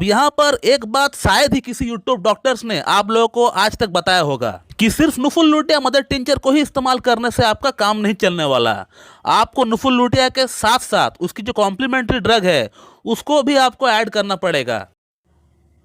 अब यहाँ पर एक बात शायद ही किसी यूट्यूब डॉक्टर्स ने आप लोगों को आज तक बताया होगा कि सिर्फ नुफुल लुटिया मदर टिंचर को ही इस्तेमाल करने से आपका काम नहीं चलने वाला। आपको नुफुल लुटिया के साथ साथ उसकी जो कॉम्प्लीमेंट्री ड्रग है उसको भी आपको ऐड करना पड़ेगा।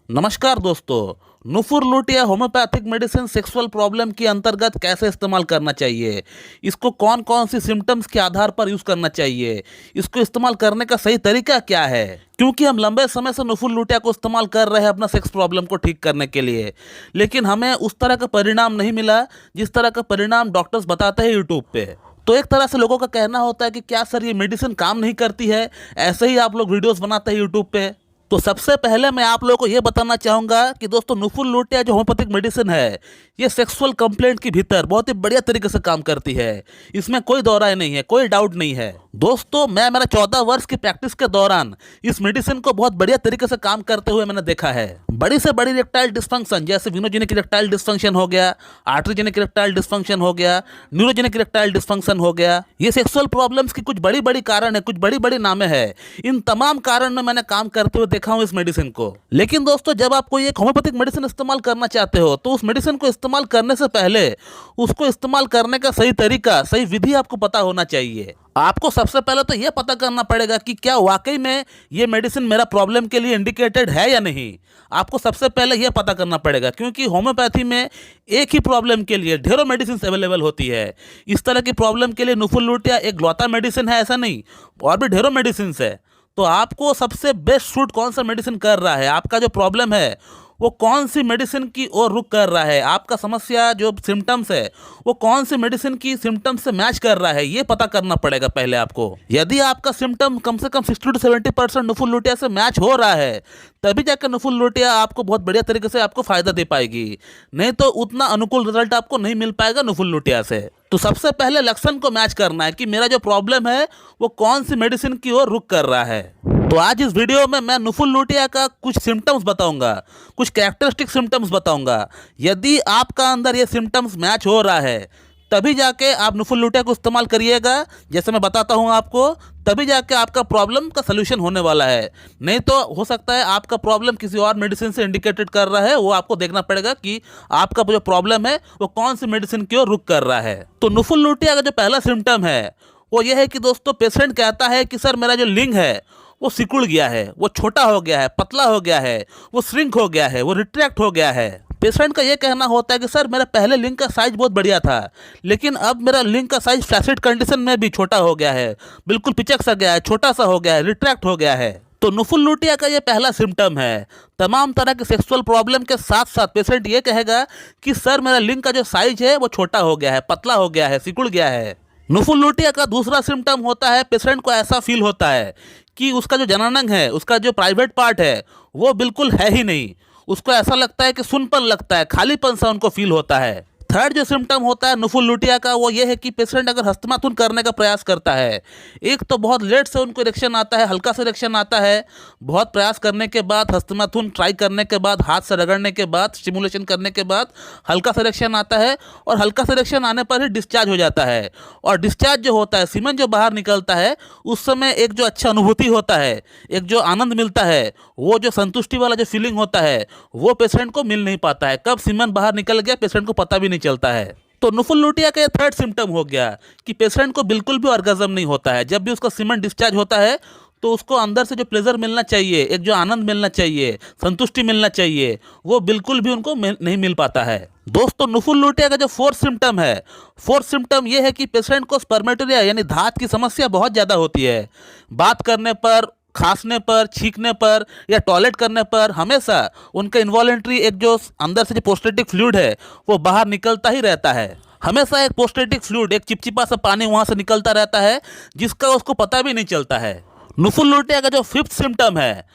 नमस्कार दोस्तों, नुफुल लुटिया होम्योपैथिक मेडिसिन सेक्सुअल प्रॉब्लम के अंतर्गत कैसे इस्तेमाल करना चाहिए, इसको कौन कौन सी सिम्टम्स के आधार पर यूज़ करना चाहिए, इसको इस्तेमाल करने का सही तरीका क्या है। क्योंकि हम लंबे समय से नुफुल लुटिया को इस्तेमाल कर रहे हैं अपना सेक्स प्रॉब्लम को ठीक करने के लिए, लेकिन हमें उस तरह का परिणाम नहीं मिला जिस तरह का परिणाम डॉक्टर्स बताते हैं यूट्यूब पे। तो एक तरह से लोगों का कहना होता है कि क्या सर ये मेडिसिन काम नहीं करती है, ऐसे ही आप लोग वीडियोज़ बनाते हैं यूट्यूब पे। तो सबसे पहले मैं आप लोगों को ये बताना चाहूँगा कि दोस्तों नुफुल लुटिया जो होम्योपैथिक मेडिसिन है ये सेक्सुअल कंप्लेंट के भीतर बहुत ही बढ़िया तरीके से काम करती है। इसमें कोई दो राय नहीं है, कोई डाउट नहीं है। दोस्तों मैं मेरा 14 वर्ष की प्रैक्टिस के दौरान इस मेडिसिन को बहुत बढ़िया तरीके से काम करते हुए मैंने देखा है। बड़ी से बड़ी इरेक्टाइल डिस्फंक्शन जैसे विनोजेनिक इरेक्टाइल डिस्फंक्शन हो गया, आर्टरीजेनिक इरेक्टाइल डिस्फंक्शन हो गया, न्यूरोजेनिक इरेक्टाइल डिस्फंक्शन हो गया, ये सेक्सुअल प्रॉब्लम्स की कुछ बड़ी बड़ी कारण है, कुछ बड़ी बड़ी नामें है। इन तमाम कारण में मैंने काम करते हुए देखा हूँ इस मेडिसिन को। लेकिन दोस्तों जब आप कोई एक होम्योपैथिक मेडिसिन इस्तेमाल करना चाहते हो तो उस मेडिसिन को इस्तेमाल करने से पहले उसको इस्तेमाल करने का सही तरीका, सही विधि आपको पता होना चाहिए। आपको सबसे पहले तो यह पता करना पड़ेगा कि क्या वाकई में ये मेडिसिन मेरा प्रॉब्लम के लिए इंडिकेटेड है या नहीं। आपको सबसे पहले यह पता करना पड़ेगा, क्योंकि होम्योपैथी में एक ही प्रॉब्लम के लिए ढेरों मेडिसिन अवेलेबल होती है। इस तरह की प्रॉब्लम के लिए नुफुल लुटिया एक लौता मेडिसिन है ऐसा नहीं, और भी ढेरों मेडिसिन है। तो आपको सबसे बेस्ट सूट कौन सा मेडिसिन कर रहा है, आपका जो प्रॉब्लम है वो कौन सी मेडिसिन की ओर रुख कर रहा है, आपका समस्या जो सिम्टम्स है वो कौन सी मेडिसिन की सिम्टम्स से मैच कर रहा है, ये पता करना पड़ेगा पहले आपको। यदि आपका सिम्टम कम से कम 60 to 70% नुफुल लुटिया से मैच हो रहा है तभी जाकर नुफुल लुटिया आपको बहुत बढ़िया तरीके से आपको फायदा दे पाएगी, नहीं तो उतना अनुकूल रिजल्ट आपको नहीं मिल पाएगा नुफुल लुटिया से। तो सबसे पहले लक्षण को मैच करना है कि मेरा जो प्रॉब्लम है वो कौन सी मेडिसिन की ओर रुख कर रहा है। तो आज इस वीडियो में मैं नुफुल लुटिया का कुछ सिम्टम्स बताऊंगा, कुछ कैरेक्टरिस्टिक सिम्टम्स बताऊंगा। यदि आपका अंदर ये सिम्टम्स मैच हो रहा है तभी जाके आप नुफुल लुटिया को इस्तेमाल करिएगा, जैसे मैं बताता हूं आपको, तभी जाके आपका प्रॉब्लम का सलूशन होने वाला है। नहीं तो हो सकता है आपका प्रॉब्लम किसी और मेडिसिन से इंडिकेटेड कर रहा है, वो आपको देखना पड़ेगा कि आपका जो प्रॉब्लम है वो कौन सी मेडिसिन की ओर रुख कर रहा है। तो नुफुल लुटिया का जो पहला सिम्टम है वो ये है कि दोस्तों पेशेंट कहता है कि सर मेरा जो लिंग है वो सिकुड़ गया है, वो छोटा हो गया है, पतला हो गया है, वो श्रिंक हो गया है, वो रिट्रैक्ट हो गया है। पेशेंट का ये कहना होता है कि सर मेरा पहले लिंग का साइज बहुत बढ़िया था, लेकिन अब मेरा लिंग का साइज फ्लैसिड कंडीशन में भी छोटा हो गया है, बिल्कुल पिचक सा गया है, छोटा सा हो गया है, रिट्रैक्ट हो गया है। तो नुफुल लुटिया का ये पहला सिम्टम है। तमाम तरह के सेक्सुअल प्रॉब्लम के साथ साथ पेशेंट ये कहेगा कि सर मेरा लिंग का जो साइज है वो छोटा हो गया है, पतला हो गया है, सिकुड़ गया है। नुफुल लुटिया का दूसरा सिम्टम होता है, पेशेंट को ऐसा फील होता है कि उसका जो जननांग है, उसका जो प्राइवेट पार्ट है वो बिल्कुल है ही नहीं। उसको ऐसा लगता है कि सुनपन लगता है, खालीपन सा उनको फील होता है। थर्ड जो सिम्टम होता है नुफुल लुटिया का वो ये है कि पेशेंट अगर हस्तमाथुन करने का प्रयास करता है, एक तो बहुत लेट से उनको इरेक्शन आता है, हल्का सा इरेक्शन आता है, बहुत प्रयास करने के बाद, हस्तमाथुन ट्राई करने के बाद, हाथ से रगड़ने के बाद, स्टिमुलेशन करने के बाद हल्का सा इरेक्शन आता है, और हल्का सा इरेक्शन आने पर ही डिस्चार्ज हो जाता है। और डिस्चार्ज जो होता है, सीमन जो बाहर निकलता है, उस समय एक जो अच्छा अनुभूति होता है, एक जो आनंद मिलता है, वो जो संतुष्टि वाला जो फीलिंग होता है वो पेशेंट को मिल नहीं पाता है। कब सीमन बाहर निकल गया पेशेंट को पता भी नहीं चलता है। तो नुफुल लुटिया का ये थर्ड सिम्टम हो गया कि पेशेंट को बिल्कुल भी ऑर्गेज्म नहीं होता है। जब भी उसका सीमन डिस्चार्ज होता है तो उसको अंदर से जो प्लेजर मिलना चाहिए, एक जो आनंद मिलना चाहिए, संतुष्टि मिलना चाहिए, वो बिल्कुल भी उनको नहीं मिल पाता है। दोस्तों नुफुल लुटिया का जो फोर्थ सिम्टम है, फोर्थ सिम्टम ये है कि पेशेंट को स्पर्मेटोरिया यानी धात की समस्या बहुत ज़्यादा होती है। बात करने पर, खांसने पर, छींकने पर या टॉयलेट करने पर हमेशा उनका इन्वॉलेंट्री एक जो अंदर से जो प्रोस्टेटिक फ्लूइड है वो बाहर निकलता ही रहता है। हमेशा एक प्रोस्टेटिक फ्लूइड, एक चिपचिपा सा पानी वहाँ से निकलता रहता है जिसका उसको पता भी नहीं चलता है। नुफुल लुटिया का जो फिफ्थ सिम्टम है,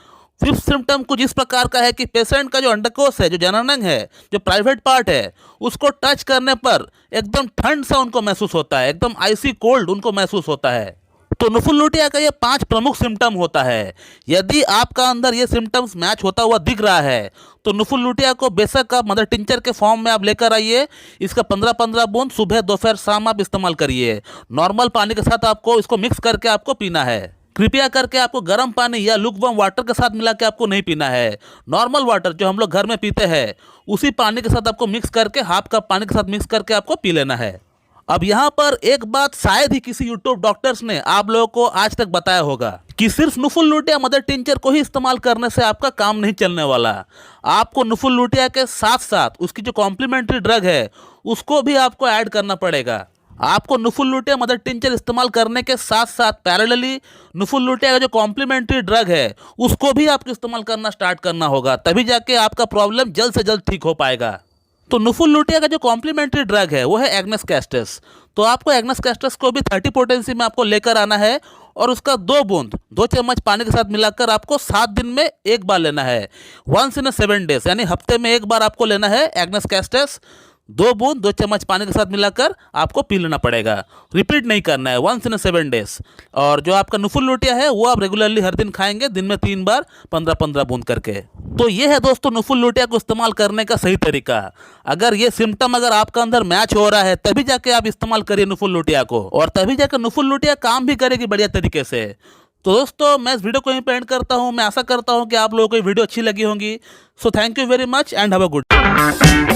फिफ्थ सिम्टम कुछ इस प्रकार का है कि पेशेंट का जो अंडकोश है, जो जननांग है, जो प्राइवेट पार्ट है, उसको टच करने पर एकदम ठंड सा उनको महसूस होता है, एकदम आइसी कोल्ड उनको महसूस होता है। तो नुफुल लुटिया का ये 5 प्रमुख सिम्टम होता है। यदि आपका अंदर ये सिम्टम्स मैच होता हुआ दिख रहा है तो नुफुल लुटिया को बेशक आप मदर टिंचर के फॉर्म में आप लेकर आइए। इसका 15-15 बूंद सुबह, दोपहर, शाम आप इस्तेमाल करिए। नॉर्मल पानी के साथ आपको इसको मिक्स करके आपको पीना है। कृपया करके आपको गर्म पानी या लुकवार्म वाटर के साथ मिला के आपको नहीं पीना है। नॉर्मल वाटर जो हम लोग घर में पीते हैं उसी पानी के साथ आपको मिक्स करके, हाफ कप पानी के साथ मिक्स करके आपको पी लेना है। अब यहाँ पर एक बात शायद ही किसी यूट्यूब डॉक्टर्स ने आप लोगों को आज तक बताया होगा कि सिर्फ नुफुल लुटिया मदर टिंचर को ही इस्तेमाल करने से आपका काम नहीं चलने वाला। आपको नुफुल लुटिया के साथ साथ उसकी जो कॉम्प्लीमेंट्री ड्रग है उसको भी आपको ऐड करना पड़ेगा। आपको नुफुल लुटिया मदर टिंचर इस्तेमाल करने के साथ साथ पैरेलली नुफुल लुटिया का जो कॉम्प्लीमेंट्री ड्रग है उसको भी आपको इस्तेमाल करना स्टार्ट करना होगा, तभी जाके आपका प्रॉब्लम जल्द से जल्द ठीक हो पाएगा। तो नुफुल लुटिया का जो कॉम्प्लीमेंट्री ड्रग है वो है एग्नेस कैस्टस। तो आपको एग्नेस कैस्टस को भी 30 पोटेंसी में आपको लेकर आना है और उसका 2 बूंद 2 चम्मच पानी के साथ मिलाकर आपको 7 दिन में एक बार लेना है। 1 in 7 days, यानी हफ्ते में एक बार आपको लेना है एग्नेस कैस्टस। 2 बूंद 2 चम्मच पानी के साथ मिलाकर आपको पी लेना पड़ेगा। रिपीट नहीं करना है, 1 in 7 days। और जो आपका नुफुल लुटिया है वो आप रेगुलरली हर दिन खाएंगे, दिन में 3 बार 15-15 बूंद करके। तो ये है दोस्तों नुफुल लुटिया को इस्तेमाल करने का सही तरीका। अगर ये सिम्टम अगर आपका अंदर मैच हो रहा है तभी जाके आप इस्तेमाल करिए नुफुल लुटिया को, और तभी जाकर नुफुल लुटिया काम भी करेगी बढ़िया तरीके से। तो दोस्तों मैं इस वीडियो को यहीं पे एंड करता हूँ। मैं आशा करता हूँ कि आप लोगों को ये वीडियो अच्छी लगी होंगी। So thank you very much and have a good.